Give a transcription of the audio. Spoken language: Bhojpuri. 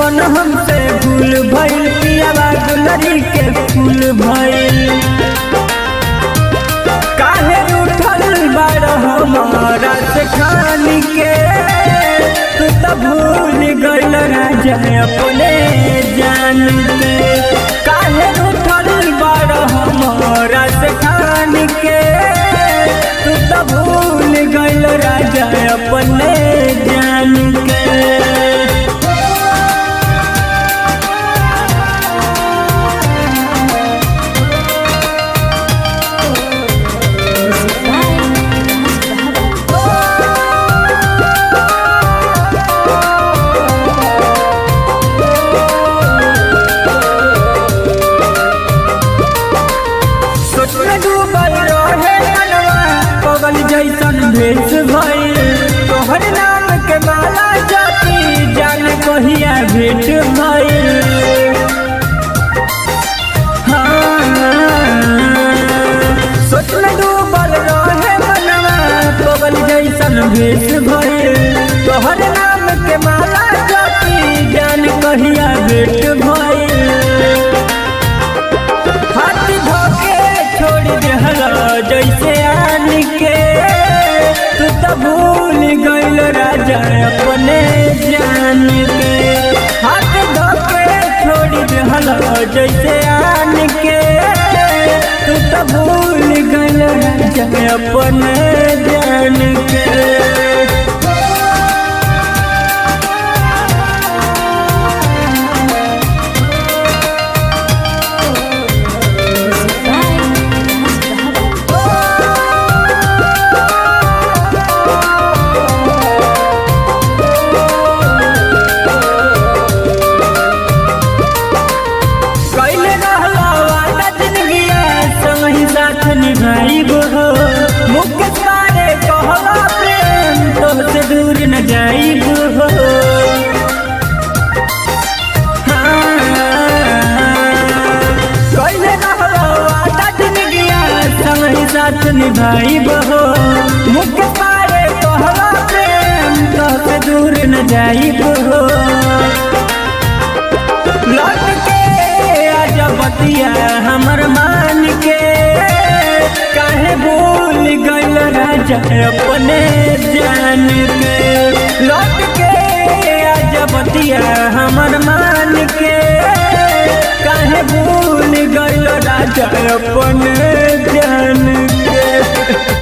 कौन हमसे भूल भइल, पियावा गुलरी के फूल भइल। काहे उठल बार हमारा से खान के, तू तो भूल गइल राजा अपने जान के। काहे उठल बार हमारा से खान के, तू तो भूल गइल राजा अपने जान के। जैसन भेष भइल तोहर नाम के माला जाती, जान कहिया भेंट भइल। सोच में डूबल रहे मनवा, पगल जैसन भेष भइल तोहर नाम के माला जाती, जान कहिया भेंट भइल। हाथ धोके छोड़ देहला जैसे आन के, तू तो भूल गइल राजा अपने जान के। हाथ धोके छोड़ देहला जैसे आन के, तू तो भूल गइल राजा अपने जान के। मुकेश पारे कहला प्रेम तोहसे दूर न जाइब हो। कैले रहलो वादा जिंदगिया संगी साथ निभाइब हो। मुकेश पारे कहला प्रेम तोहसे दूर न जाइब हो। लौट के आजा बतिया हमर मान के, काहे भूल गइल राजा अपने जान के। लौट के आजा बतिया हमर मान के, काहे भूल गइल राजा अपने